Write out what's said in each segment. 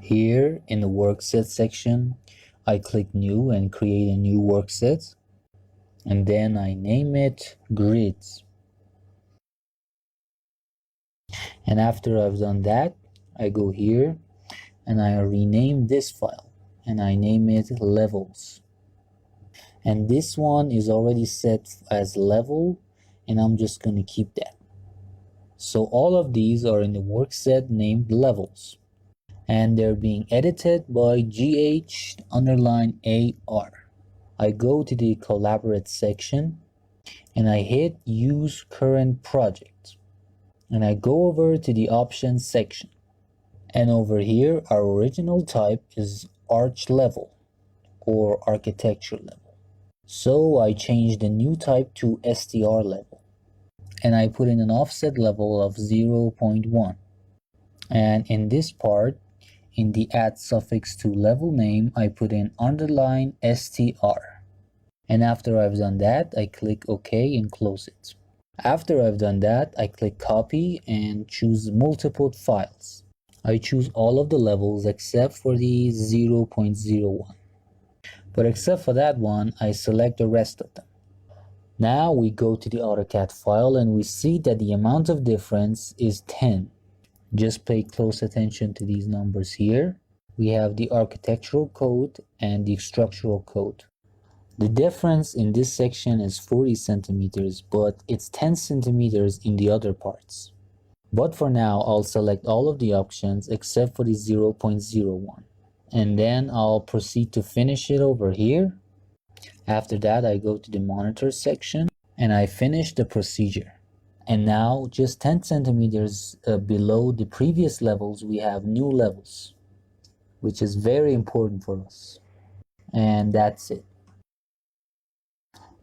Here in the work set section, I click new and create a new work set, and then I name it grids. And after I've done that, I go here and I rename this file and I name it levels. And this one is already set as level, and I'm just going to keep that. So all of these are in the work set named levels, and they're being edited by GH_AR. I go to the collaborate section and I hit use current project, and I go over to the options section, and over here our original type is arch level or architecture level. So I changed the new type to STR level, and I put in an offset level of 0.1. And in this part, in the add suffix to level name, I put in underline STR. And after I've done that, I click OK and close it. After I've done that, I click copy and choose multiple files. I choose all of the levels except for the 0.01. But except for that one, I select the rest of them. Now we go to the AutoCAD file and we see that the amount of difference is 10. Just pay close attention to these numbers here. We have the architectural code and the structural code. The difference in this section is 40 centimeters, but it's 10 centimeters in the other parts. But for now, I'll select all of the options except for the 0.01. And then I'll proceed to finish it over here. After that, I go to the monitor section and I finish the procedure. And now, just 10 centimeters below the previous levels, we have new levels, which is very important for us. And that's it.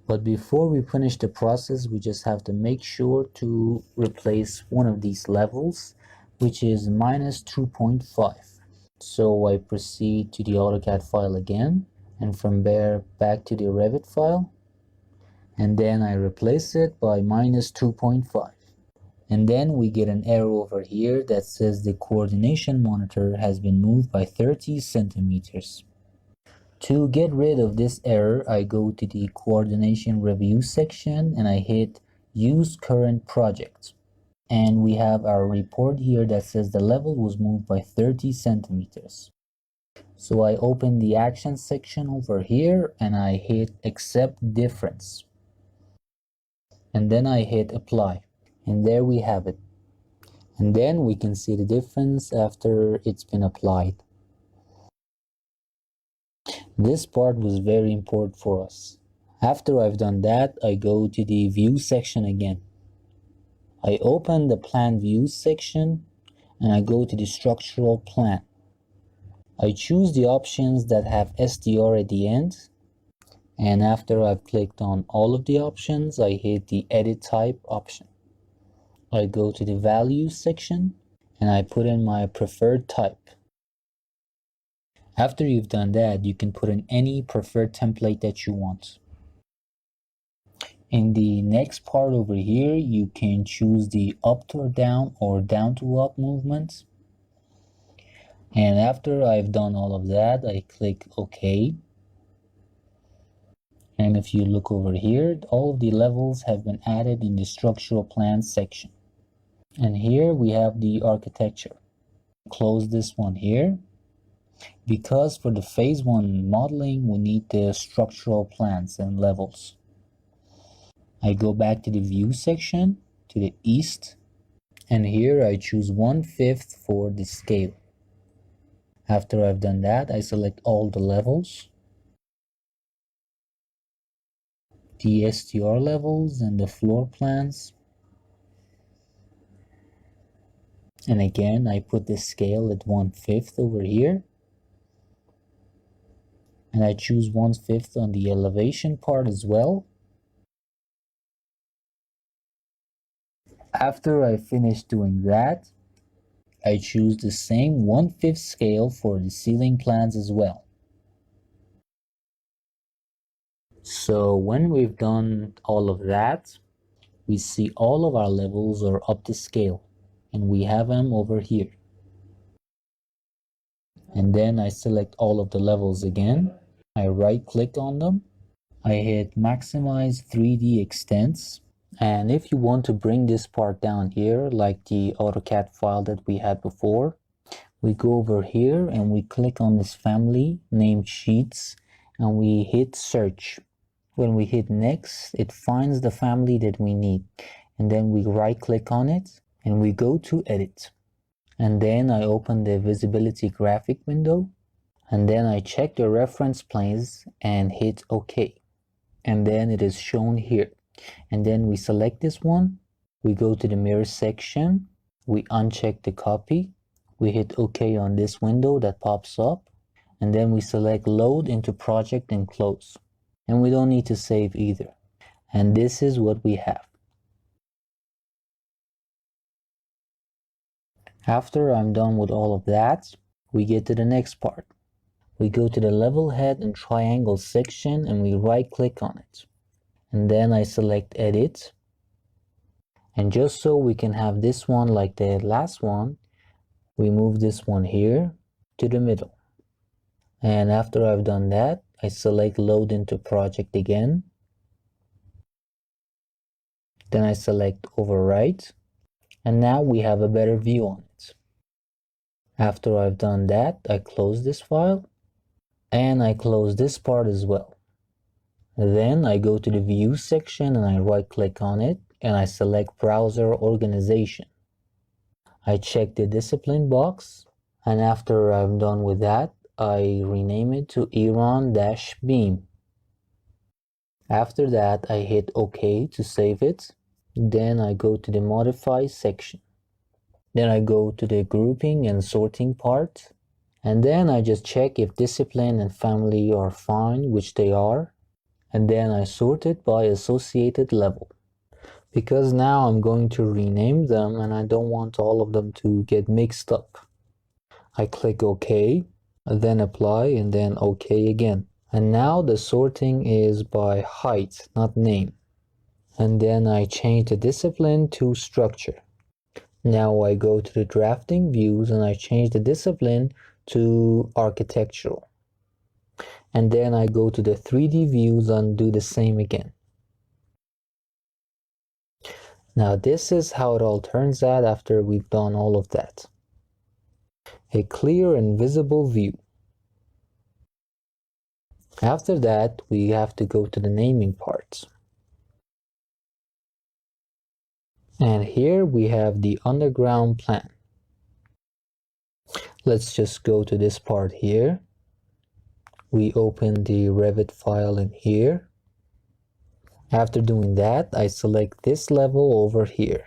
But before we finish the process, we just have to make sure to replace one of these levels, which is -2.5. So I proceed to the AutoCAD file again, and from there back to the Revit file, and then I replace it by -2.5. And then we get an error over here that says the coordination monitor has been moved by 30 centimeters. To get rid of this error, I go to the coordination review section and I hit use current project. And we have our report here that says the level was moved by 30 centimeters. So I open the action section over here and I hit accept difference. And then I hit apply. And there we have it. And then we can see the difference after it's been applied. This part was very important for us. After I've done that, I go to the view section again. I open the plan view section and I go to the structural plan. I choose the options that have STR at the end, and after I've clicked on all of the options, I hit the edit type option. I go to the value section and I put in my preferred type. After you've done that, you can put in any preferred template that you want. In the next part over here, you can choose the up to down or down to up movement. And after I've done all of that, I click OK. And if you look over here, all of the levels have been added in the structural plan section. And here we have the architecture. Close this one here, because for the phase 1 modeling, we need the structural plans and levels. I go back to the view section, to the east, and here I choose 1/5 for the scale. After I've done that, I select all the levels, the STR levels and the floor plans. And again, I put the scale at 1/5 over here. And I choose 1/5 on the elevation part as well. After I finish doing that, I choose the same 1/5 scale for the ceiling plans as well. So when we've done all of that, we see all of our levels are up to scale, and we have them over here. And then I select all of the levels again. I right click on them. I hit maximize 3D extents. And if you want to bring this part down here, like the AutoCAD file that we had before, we go over here and we click on this family named Sheets and we hit search. When we hit next, it finds the family that we need. And then we right click on it and we go to edit. And then I open the visibility graphic window. And then I check the reference planes and hit OK. And then it is shown here. And then we select this one. We go to the mirror section. We uncheck the copy. We hit OK on this window that pops up. And then we select load into project and close. And we don't need to save either. And this is what we have. After I'm done with all of that, we get to the next part. We go to the level head and triangle section and we right click on it. And then I select edit. And just so we can have this one like the last one, we move this one here to the middle. And after I've done that, I select load into project again. Then I select overwrite. And now we have a better view on it. After I've done that, I close this file. And I close this part as well. Then I go to the view section and I right click on it and I select browser organization. I check the discipline box, and after I'm done with that, I rename it to Iran-Beam. After that, I hit OK to save it. Then I go to the modify section. Then I go to the grouping and sorting part. And then I just check if discipline and family are fine, which they are. And then I sort it by associated level. Because now I'm going to rename them and I don't want all of them to get mixed up. I click OK, then apply, and then OK again. And now the sorting is by height, not name. And then I change the discipline to structure. Now I go to the drafting views and I change the discipline to architectural. And then I go to the 3D views and do the same again. Now this is how it all turns out after we've done all of that. A clear and visible view. After that, we have to go to the naming parts. And here we have the underground plan. Let's just go to this part here. We open the Revit file in here. After doing that, I select this level over here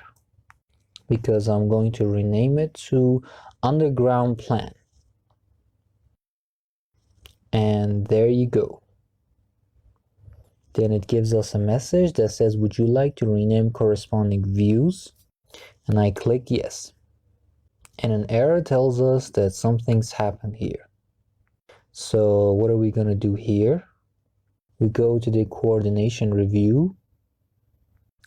because I'm going to rename it to underground plan. And there you go. Then it gives us a message that says, would you like to rename corresponding views? And I click yes. And an error tells us that something's happened here. So what are we going to do here? We go to the coordination review.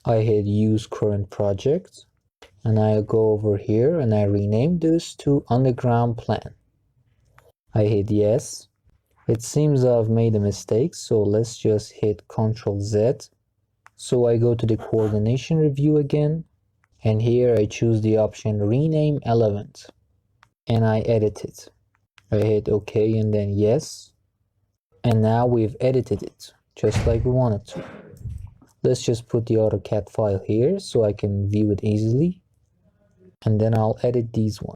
I hit use current project. And I go over here and I rename this to underground plan. I hit yes. It seems I've made a mistake, so let's just hit Ctrl Z. So I go to the coordination review again, and here I choose the option rename element, and I edit it. I hit OK and then yes, and now we've edited it, just like we wanted to. Let's just put the AutoCAD file here so I can view it easily, and then I'll edit these ones.